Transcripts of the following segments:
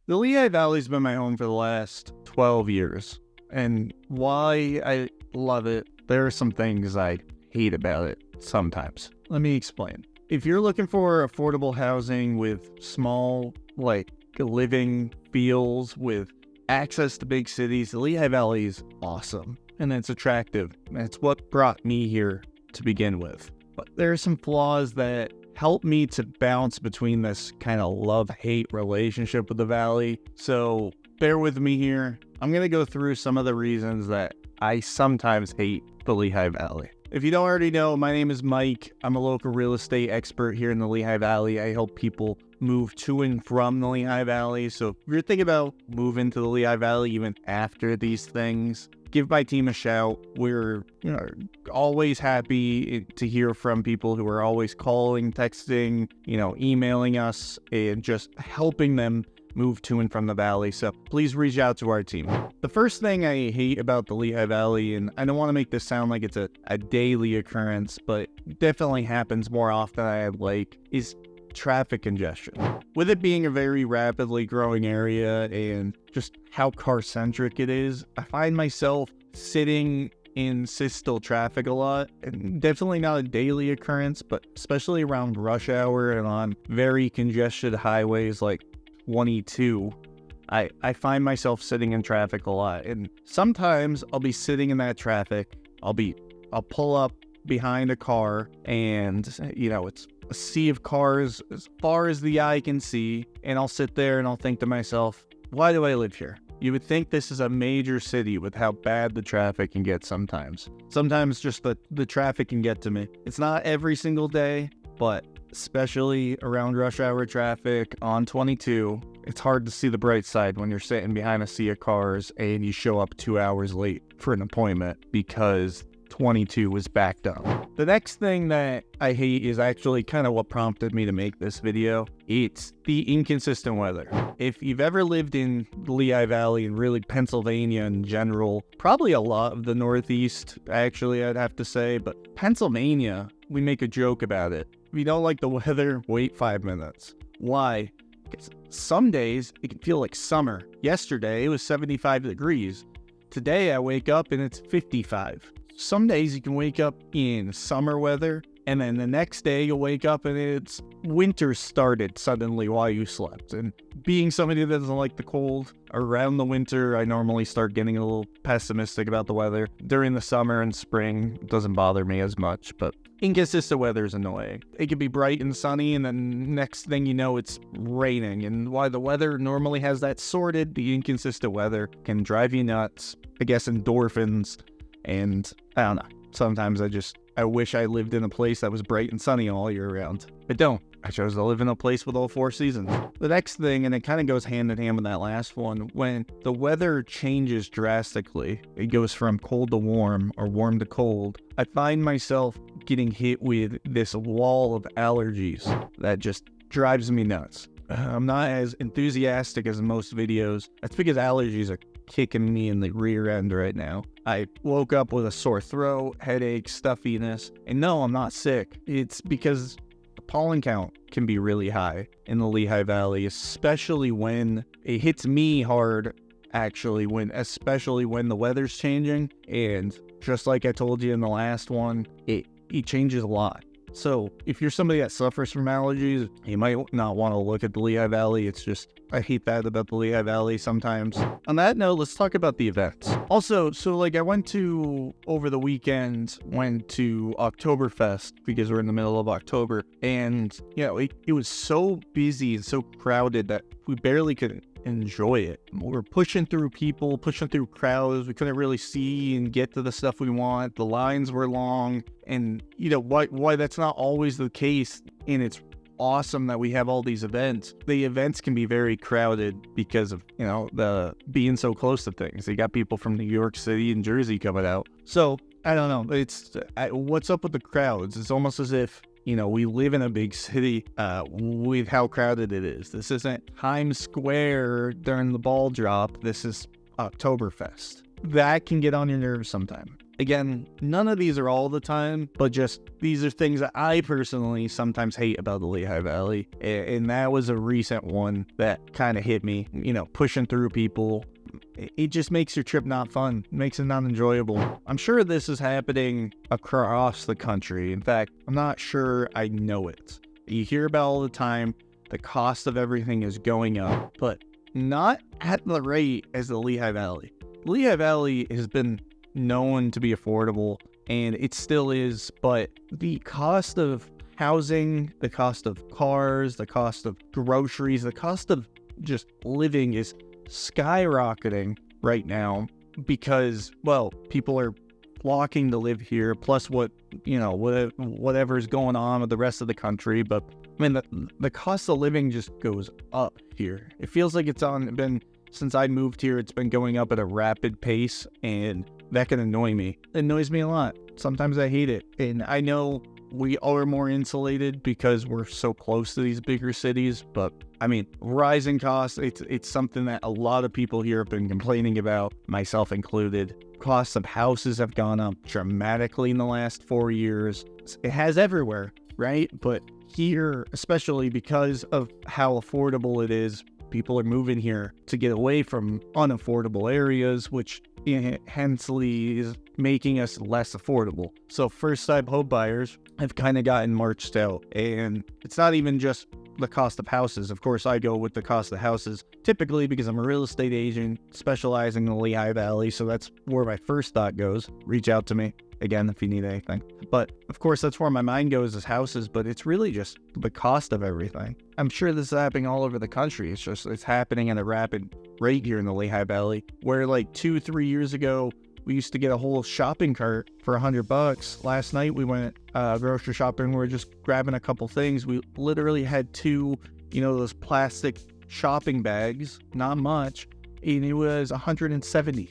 The Lehigh Valley's been my home for the last 12 years. And why I love it, there are some things I hate about it sometimes. Let me explain. If you're looking for affordable housing with small, living feels, with access to big cities, the Lehigh Valley is awesome. And it's attractive. And it's what brought me here to begin with. But there are some flaws that help me to bounce between this kind of love-hate relationship with the Valley. So bear with me here. I'm going to go through some of the reasons that I sometimes hate the Lehigh Valley. If you don't already know, my name is Mike. I'm a local real estate expert here in the Lehigh Valley. I help people move to and from the Lehigh Valley. So if you're thinking about moving to the Lehigh Valley even after these things, give my team a shout. We're always happy to hear from people who are always calling, texting, emailing us, and just helping them move to and from the Valley. So please reach out to our team. The first thing I hate about the Lehigh Valley, and I don't want to make this sound like it's a daily occurrence, but it definitely happens more often than I'd like, is traffic congestion. With it being a very rapidly growing area and just how car-centric it is, I find myself sitting in systole traffic a lot, and definitely not a daily occurrence, but especially around rush hour and on very congested highways like 22, I find myself sitting in traffic a lot. And sometimes I'll be sitting in that traffic, I'll pull up behind a car, and it's a sea of cars as far as the eye can see, and I'll sit there and I'll think to myself, why do I live here? You would think this is a major city with how bad the traffic can get sometimes. Sometimes just the traffic can get to me. It's not every single day, but especially around rush hour traffic on 22, it's hard to see the bright side when you're sitting behind a sea of cars and you show up 2 hours late for an appointment because 22 was backed up. The next thing that I hate is actually kind of what prompted me to make this video. It's the inconsistent weather. If you've ever lived in the Lehigh Valley and really Pennsylvania in general, probably a lot of the Northeast, actually, I'd have to say, but Pennsylvania, we make a joke about it. If you don't like the weather, wait 5 minutes. Why? Because some days it can feel like summer. Yesterday it was 75 degrees. Today I wake up and it's 55. Some days you can wake up in summer weather, and then the next day you'll wake up and it's winter started suddenly while you slept. And being somebody that doesn't like the cold, around the winter I normally start getting a little pessimistic about the weather. During the summer and spring, it doesn't bother me as much, but inconsistent weather is annoying. It can be bright and sunny, and then next thing you know, it's raining. And while the weather normally has that sorted, the inconsistent weather can drive you nuts. I guess endorphins, and I don't know. Sometimes I wish I lived in a place that was bright and sunny all year round. I don't. I chose to live in a place with all 4 seasons. The next thing, and it kind of goes hand in hand with that last one, when the weather changes drastically, it goes from cold to warm or warm to cold, I find myself getting hit with this wall of allergies that just drives me nuts. I'm not as enthusiastic as in most videos. That's because allergies are kicking me in the rear end right now. I woke up with a sore throat, headache, stuffiness, and no, I'm not sick. It's because the pollen count can be really high in the Lehigh Valley, especially when it hits me hard, especially when the weather's changing. And just like I told you in the last one, it changes a lot. So if you're somebody that suffers from allergies, you might not want to look at the Lehigh Valley. It's just, I hate that about the Lehigh Valley sometimes. On that note, let's talk about the events. Also, I went to Oktoberfest because we're in the middle of October. And, it was so busy and so crowded that we barely could enjoy it. We're pushing through people, pushing through crowds. We couldn't really see and get to the stuff we want. The lines were long, and why that's not always the case. And it's awesome that we have all these events. The events can be very crowded because of the being so close to things. You got people from New York City and Jersey coming out. So I don't know. It's what's up with the crowds? It's almost as if we live in a big city with how crowded it is. This isn't Times Square during the ball drop. This is Oktoberfest. That can get on your nerves sometimes. Again, none of these are all the time, but just these are things that I personally sometimes hate about the Lehigh Valley. And that was a recent one that kind of hit me, pushing through people. It just makes your trip not fun, makes it not enjoyable. I'm sure this is happening across the country. In fact, I'm not sure I know it. You hear about all the time, the cost of everything is going up, but not at the rate as the Lehigh Valley. Lehigh Valley has been known to be affordable, and it still is, but the cost of housing, the cost of cars, the cost of groceries, the cost of just living is skyrocketing right now because, well, people are flocking to live here, plus whatever's going on with the rest of the country. But I mean, the cost of living just goes up here. It feels like since I moved here, it's been going up at a rapid pace, and that can annoy me. It annoys me a lot. Sometimes I hate it. And I know we are more insulated because we're so close to these bigger cities, but I mean, rising costs, it's something that a lot of people here have been complaining about, myself included. Costs of houses have gone up dramatically in the last 4 years. It has everywhere, right? But here, especially because of how affordable it is, people are moving here to get away from unaffordable areas, which hensely is making us less affordable. So first-time home buyers have kind of gotten marched out, and it's not even just the cost of houses. Of course, I go with the cost of houses typically because I'm a real estate agent specializing in the Lehigh Valley, so that's where my first thought goes. Reach out to me again if you need anything. But of course, that's where my mind goes, is houses, but it's really just the cost of everything. I'm sure this is happening all over the country. It's happening at a rapid rate here in the Lehigh Valley, where like 2-3 years ago, we used to get a whole shopping cart for $100. Last night we went grocery shopping. We were just grabbing a couple things. We literally had two, those plastic shopping bags, not much, and it was $170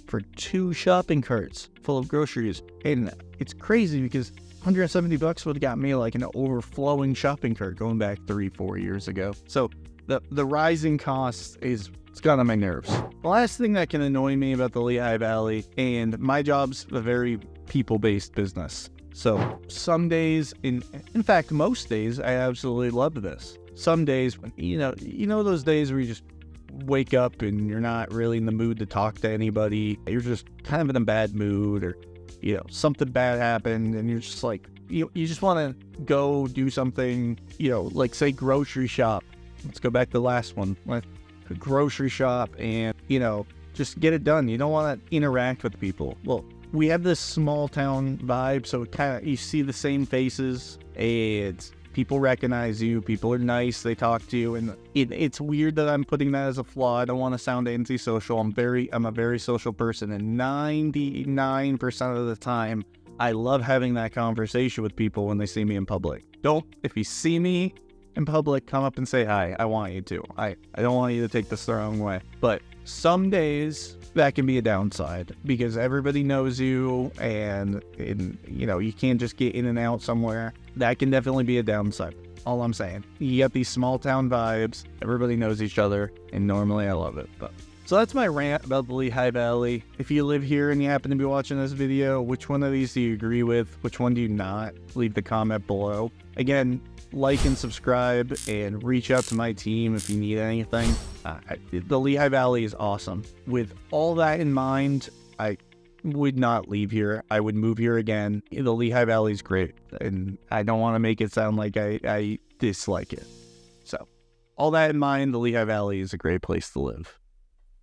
for 2 shopping carts full of groceries. And it's crazy because $170 would have got me like an overflowing shopping cart going back 3-4 years ago. So the rising costs it's got on my nerves. The last thing that can annoy me about the Lehigh Valley, and my job's a very people-based business. So some days, in fact, most days, I absolutely love this. Some days, those days where you just wake up and you're not really in the mood to talk to anybody. You're just kind of in a bad mood, or, something bad happened, and you're just like, you just want to go do something, like say grocery shop. Let's go back to the last one. Grocery shop and, just get it done. You don't want to interact with people. Well, we have this small town vibe, so you see the same faces, and people recognize you. People are nice. They talk to you, and it's weird that I'm putting that as a flaw. I don't want to sound antisocial. I'm a very social person, and 99% of the time, I love having that conversation with people when they see me in public. If you see me in public, come up and say hi. I want you to. I don't want you to take this the wrong way. But some days that can be a downside because everybody knows you, and you can't just get in and out somewhere. That can definitely be a downside. All I'm saying. You get these small town vibes. Everybody knows each other, and normally I love it. So that's my rant about the Lehigh Valley. If you live here and you happen to be watching this video, which one of these do you agree with? Which one do you not? Leave the comment below. Again, like and subscribe, and reach out to my team if you need anything. The Lehigh Valley is awesome. With all that in mind, I would not leave here. I would move here again. The Lehigh Valley is great, and I don't want to make it sound like I dislike it. So, all that in mind, the Lehigh Valley is a great place to live.